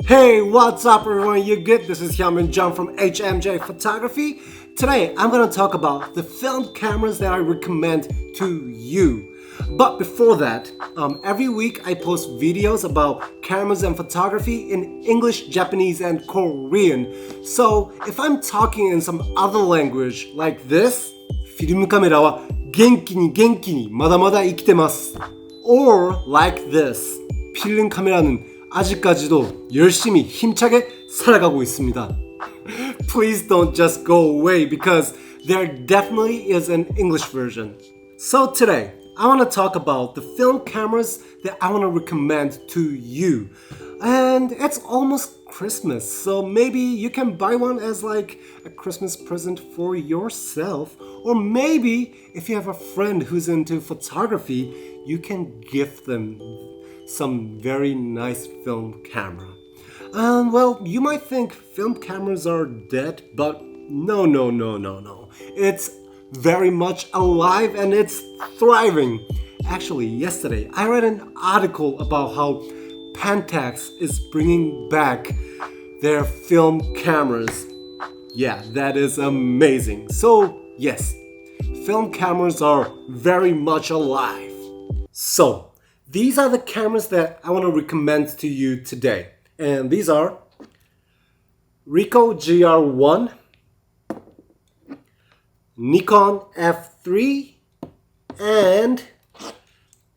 Hey, what's up everyone? You good? This is Hyunmin Jung from HMJ Photography. Today, I'm gonna talk about the film cameras that I recommend to you. But before that, every week I post videos about cameras and photography in English, Japanese, and Korean. So if I'm talking in some other language like this, フィルムカメラは元気にまだまだ生きてます. Or like this, 필름 카메라는 아직까지도 열심히 힘차게 살아가고 있습니다. Please don't just go away because there definitely is an English version. So today, I want to talk about the film cameras that I want to recommend to you. And it's almost Christmas, so maybe you can buy one as like a Christmas present for yourself. Or maybe if you have a friend who's into photography, you can gift them some very nice film camera. Well, you might think film cameras are dead, but no. It's very much alive and it's thriving. Actually, yesterday I read an article about how Pentax is bringing back their film cameras. Yeah, that is amazing. So yes, film cameras are very much alive. So these are the cameras that I want to recommend to you today. And these are Ricoh GR1, Nikon F3, and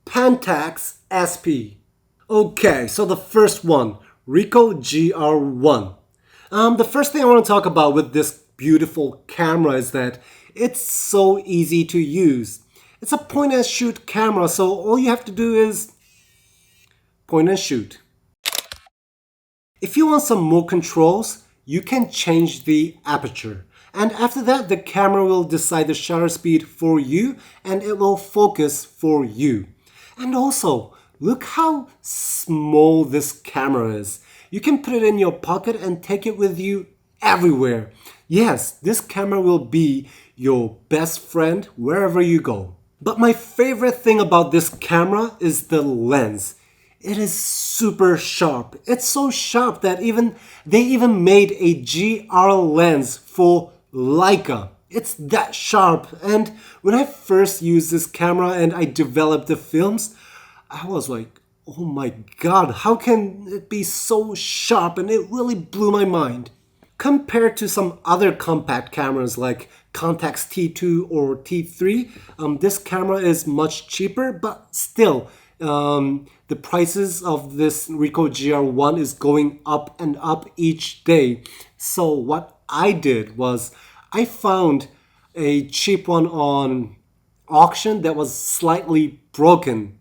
Pentax SP. Okay, so the first one, Ricoh GR1. The first thing I want to talk about with this beautiful camera is that it's so easy to use. It's a point and shoot camera, so all you have to do is point and shoot. If you want some more controls, you can change the aperture. And after that, the camera will decide the shutter speed for you and it will focus for you. And also, look how small this camera is. You can put it in your pocket and take it with you everywhere. Yes, this camera will be your best friend wherever you go. But my favorite thing about this camera is the lens. It is super sharp. It's so sharp that they even made a GR lens for Leica. It's that sharp. And when I first used this camera and I developed the films, I was like, oh my god, how can it be so sharp? And it really blew my mind. Compared to some other compact cameras like Contax T2 or T3, this camera is much cheaper, but still, the prices of this Ricoh GR1 is going up and up each day. So what I did was I found a cheap one on auction that was slightly broken.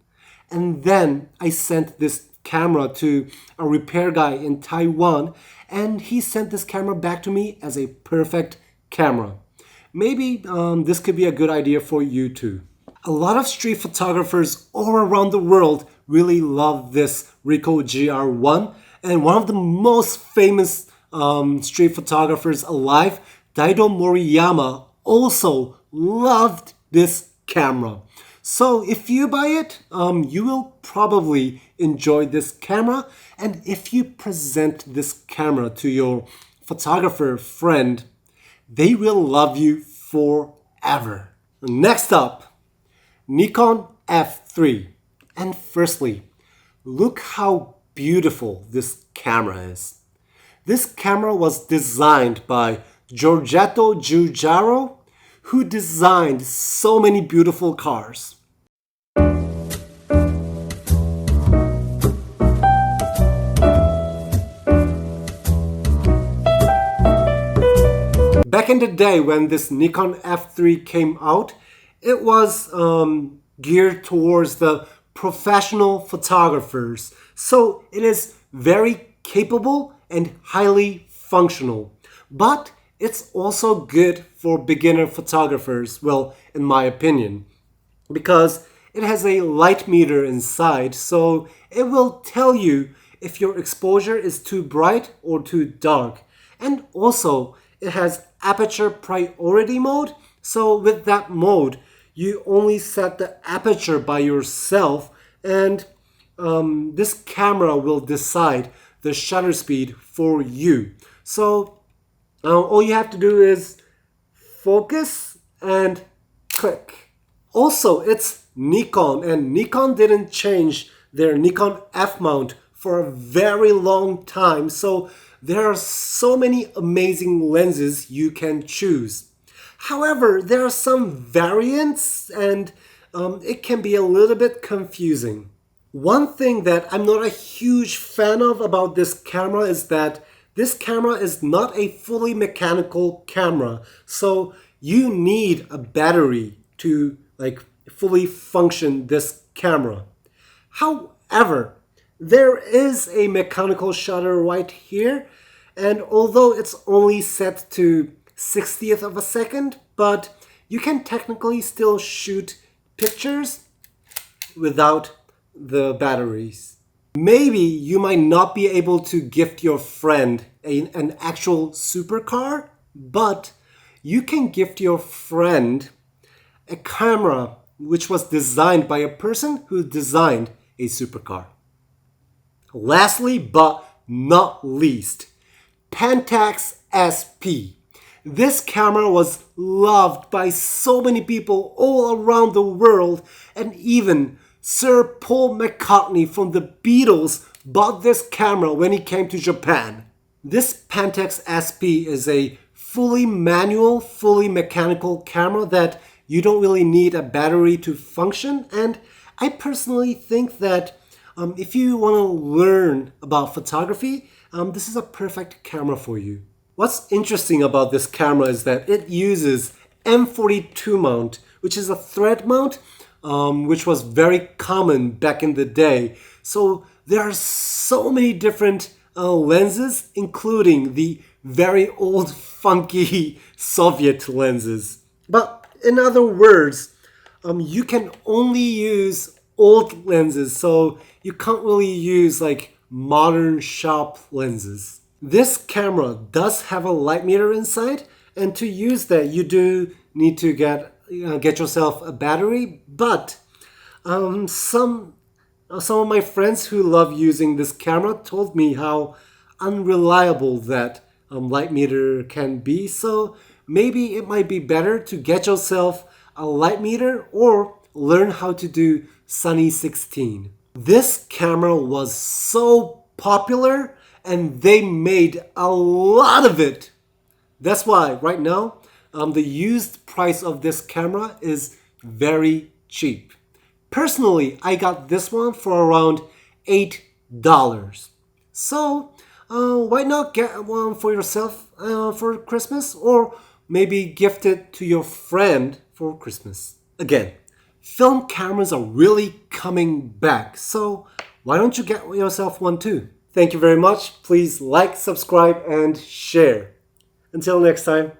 And then I sent this camera to a repair guy in Taiwan and he sent this camera back to me as a perfect camera. Maybe this could be a good idea for you too. A lot of street photographers all around the world really love this Ricoh GR1, and one of the most famous street photographers alive, Daido Moriyama, also loved this camera. So if you buy it, you will probably enjoy this camera, and if you present this camera to your photographer friend, they will love you forever. Next up, Nikon F3. And firstly, look how beautiful this camera is. This camera was designed by Giorgetto Giugiaro, who designed so many beautiful cars. Back in the day when this Nikon F3 came out, it was geared towards the professional photographers. So it is very capable and highly functional. But it's also good for beginner photographers, well, in my opinion, because it has a light meter inside, so it will tell you if your exposure is too bright or too dark. And also, it has aperture priority mode, so with that mode, you only set the aperture by yourself, and this camera will decide the shutter speed for you. So all you have to do is focus and click. Also, it's Nikon, and Nikon didn't change their Nikon F mount for a very long time. So there are so many amazing lenses you can choose. However, there are some variants, and it can be a little bit confusing. One thing that I'm not a huge fan of about this camera is that this camera is not a fully mechanical camera. So you need a battery to fully function this camera. However, there is a mechanical shutter right here, and although it's only set to 60th of a second, but you can technically still shoot pictures without the batteries. Maybe you might not be able to gift your friend an actual supercar, but you can gift your friend a camera which was designed by a person who designed a supercar. Lastly, but not least, Pentax SP. This camera was loved by so many people all around the world, and even Sir Paul McCartney from the Beatles bought this camera when he came to Japan. This Pentax SP is a fully manual, fully mechanical camera that you don't really need a battery to function, and I personally think that if you want to learn about photography, this is a perfect camera for you. What's interesting about this camera is that it uses M42 mount, which is a thread mount, which was very common back in the day. So there are so many different lenses, including the very old funky Soviet lenses. But in other words, you can only use old lenses, so you can't really use modern sharp lenses. This camera does have a light meter inside, and to use that you do need to get yourself a battery. But some of my friends who love using this camera told me how unreliable that light meter can be. So maybe it might be better to get yourself a light meter or learn how to do Sunny 16. This camera was so popular and they made a lot of it. That's why right now the used price of this camera is very cheap. Personally, I got this one for around $8. So why not get one for yourself for Christmas, or maybe gift it to your friend for Christmas? Again, film cameras are really coming back, so why don't you get yourself one too? Thank you very much. Please like, subscribe, and share. Until next time.